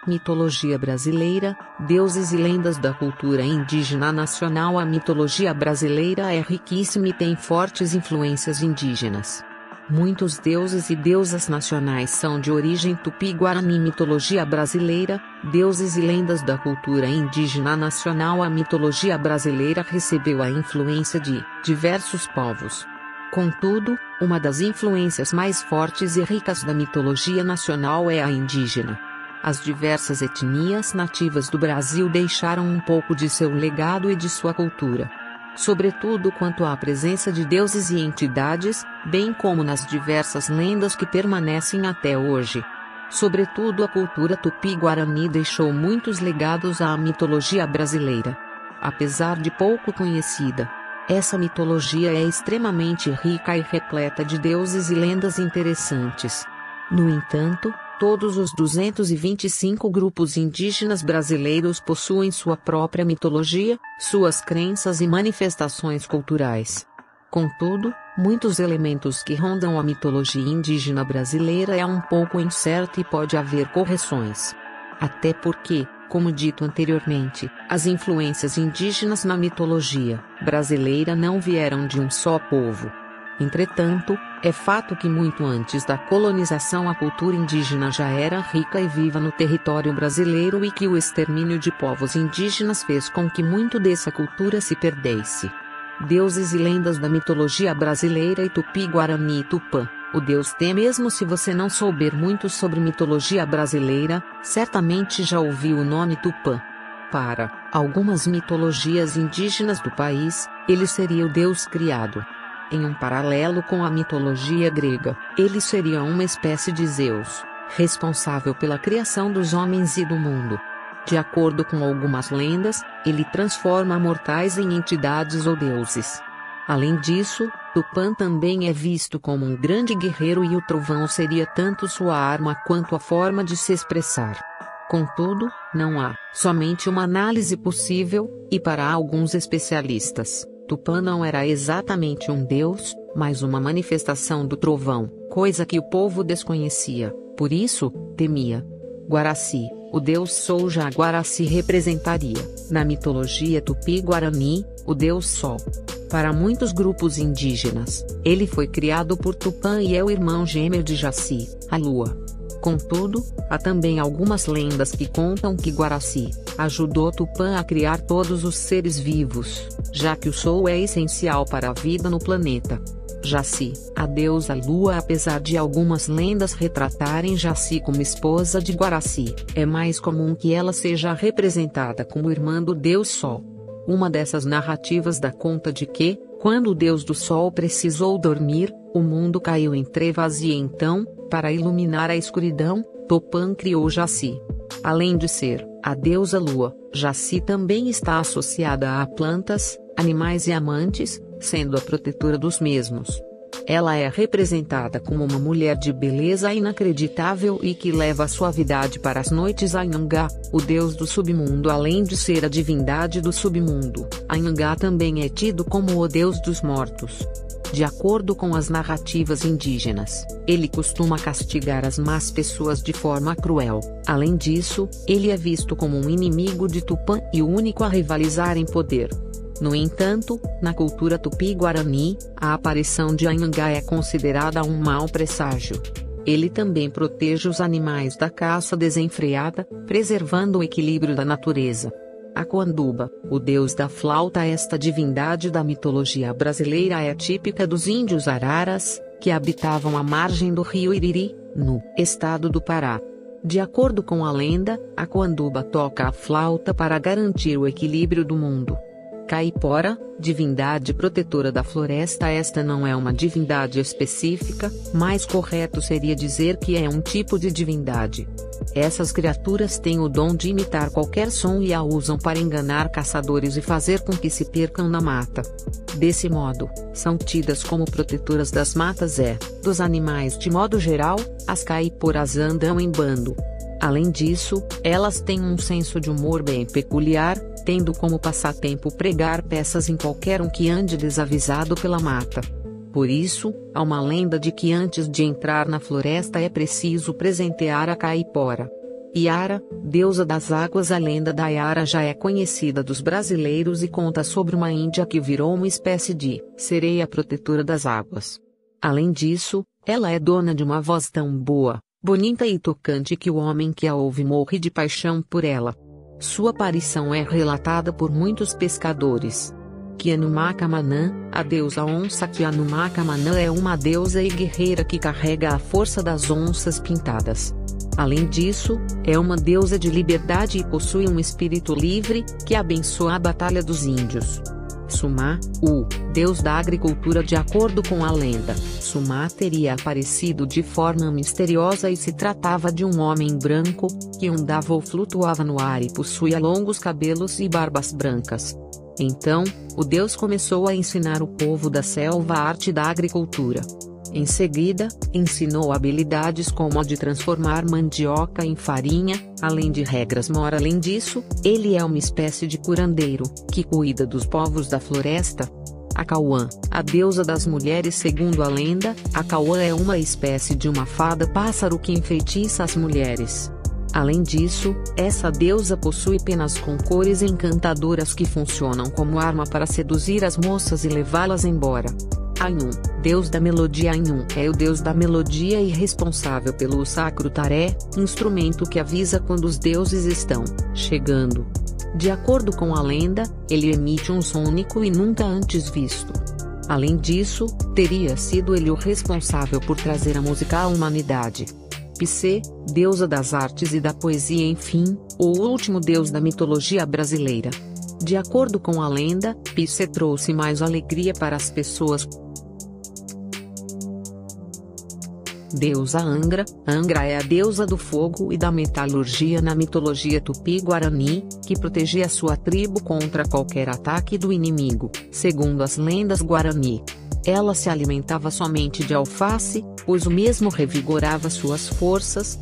Mitologia brasileira, deuses e lendas da cultura indígena nacional. A mitologia brasileira é riquíssima e tem fortes influências indígenas. Muitos deuses e deusas nacionais são de origem tupi-guarani. Mitologia brasileira, deuses e lendas da cultura indígena nacional. A mitologia brasileira recebeu a influência de diversos povos. Contudo, uma das influências mais fortes e ricas da mitologia nacional é a indígena. As diversas etnias nativas do Brasil deixaram um pouco de seu legado e de sua cultura. Sobretudo quanto à presença de deuses e entidades, bem como nas diversas lendas que permanecem até hoje. Sobretudo a cultura tupi-guarani deixou muitos legados à mitologia brasileira. Apesar de pouco conhecida, essa mitologia é extremamente rica e repleta de deuses e lendas interessantes. No entanto, todos os 225 grupos indígenas brasileiros possuem sua própria mitologia, suas crenças e manifestações culturais. Contudo, muitos elementos que rondam a mitologia indígena brasileira é um pouco incerto e pode haver correções. Até porque, como dito anteriormente, as influências indígenas na mitologia brasileira não vieram de um só povo. Entretanto, é fato que muito antes da colonização a cultura indígena já era rica e viva no território brasileiro e que o extermínio de povos indígenas fez com que muito dessa cultura se perdesse. Deuses e lendas da mitologia brasileira e tupi-guarani. Tupã, o deus T. Mesmo se você não souber muito sobre mitologia brasileira, certamente já ouviu o nome Tupã. Para algumas mitologias indígenas do país, ele seria o deus criado. Em um paralelo com a mitologia grega, ele seria uma espécie de Zeus, responsável pela criação dos homens e do mundo. De acordo com algumas lendas, ele transforma mortais em entidades ou deuses. Além disso, Tupã também é visto como um grande guerreiro e o trovão seria tanto sua arma quanto a forma de se expressar. Contudo, não há somente uma análise possível, e para alguns especialistas, Tupã não era exatamente um deus, mas uma manifestação do trovão, coisa que o povo desconhecia, por isso, temia. Guaraci, o deus Soja Guaraci representaria, na mitologia tupi-guarani, o deus Sol. Para muitos grupos indígenas, ele foi criado por Tupã e é o irmão gêmeo de Jaci, a lua. Contudo, há também algumas lendas que contam que Guaraci ajudou Tupã a criar todos os seres vivos, já que o Sol é essencial para a vida no planeta. Jaci, a deusa lua. Apesar de algumas lendas retratarem Jaci como esposa de Guaraci, é mais comum que ela seja representada como irmã do deus Sol. Uma dessas narrativas dá conta de que, quando o deus do Sol precisou dormir, o mundo caiu em trevas e então, para iluminar a escuridão, Tupã criou Jaci. Além de ser a deusa lua, Jaci também está associada a plantas, animais e amantes, sendo a protetora dos mesmos. Ela é representada como uma mulher de beleza inacreditável e que leva a suavidade para as noites. Anhangá, o deus do submundo. Além de ser a divindade do submundo, Anhangá também é tido como o deus dos mortos. De acordo com as narrativas indígenas, ele costuma castigar as más pessoas de forma cruel. Além disso, ele é visto como um inimigo de Tupã e o único a rivalizar em poder. No entanto, na cultura tupi-guarani, a aparição de Anhangá é considerada um mau presságio. Ele também protege os animais da caça desenfreada, preservando o equilíbrio da natureza. Aquanduba, o deus da flauta. Esta divindade da mitologia brasileira é típica dos índios araras, que habitavam a margem do rio Iriri, no estado do Pará. De acordo com a lenda, Aquanduba toca a flauta para garantir o equilíbrio do mundo. Caipora, divindade protetora da floresta. Esta não é uma divindade específica, mais correto seria dizer que é um tipo de divindade. Essas criaturas têm o dom de imitar qualquer som e a usam para enganar caçadores e fazer com que se percam na mata. Desse modo, são tidas como protetoras das matas e dos animais de modo geral. As caiporas andam em bando. Além disso, elas têm um senso de humor bem peculiar, tendo como passatempo pregar peças em qualquer um que ande desavisado pela mata. Por isso, há uma lenda de que antes de entrar na floresta é preciso presentear a caipora. Iara, deusa das águas. A lenda da Iara já é conhecida dos brasileiros e conta sobre uma índia que virou uma espécie de sereia protetora das águas. Além disso, ela é dona de uma voz tão boa, bonita e tocante que o homem que a ouve morre de paixão por ela. Sua aparição é relatada por muitos pescadores. Kianumacamanã, a deusa onça. Kianumacamanã é uma deusa e guerreira que carrega a força das onças pintadas. Além disso, é uma deusa de liberdade e possui um espírito livre, que abençoa a batalha dos índios. Sumá, o deus da agricultura. De acordo com a lenda, Sumá teria aparecido de forma misteriosa e se tratava de um homem branco, que andava ou flutuava no ar e possuía longos cabelos e barbas brancas. Então, o deus começou a ensinar o povo da selva a arte da agricultura. Em seguida, ensinou habilidades como a de transformar mandioca em farinha, além de regras morais. Além disso, ele é uma espécie de curandeiro, que cuida dos povos da floresta. A Cauã, a deusa das mulheres. Segundo a lenda, a Cauã é uma espécie de uma fada-pássaro que enfeitiça as mulheres. Além disso, essa deusa possui penas com cores encantadoras que funcionam como arma para seduzir as moças e levá-las embora. Anhum, deus da melodia. Anhum é o deus da melodia e responsável pelo sacro taré, instrumento que avisa quando os deuses estão chegando. De acordo com a lenda, ele emite um som único e nunca antes visto. Além disso, teria sido ele o responsável por trazer a música à humanidade. Psé, deusa das artes e da poesia. Enfim, o último deus da mitologia brasileira. De acordo com a lenda, Psé trouxe mais alegria para as pessoas. Deusa Angra. Angra é a deusa do fogo e da metalurgia na mitologia tupi-guarani, que protegia sua tribo contra qualquer ataque do inimigo. Segundo as lendas guarani, ela se alimentava somente de alface, pois o mesmo revigorava suas forças,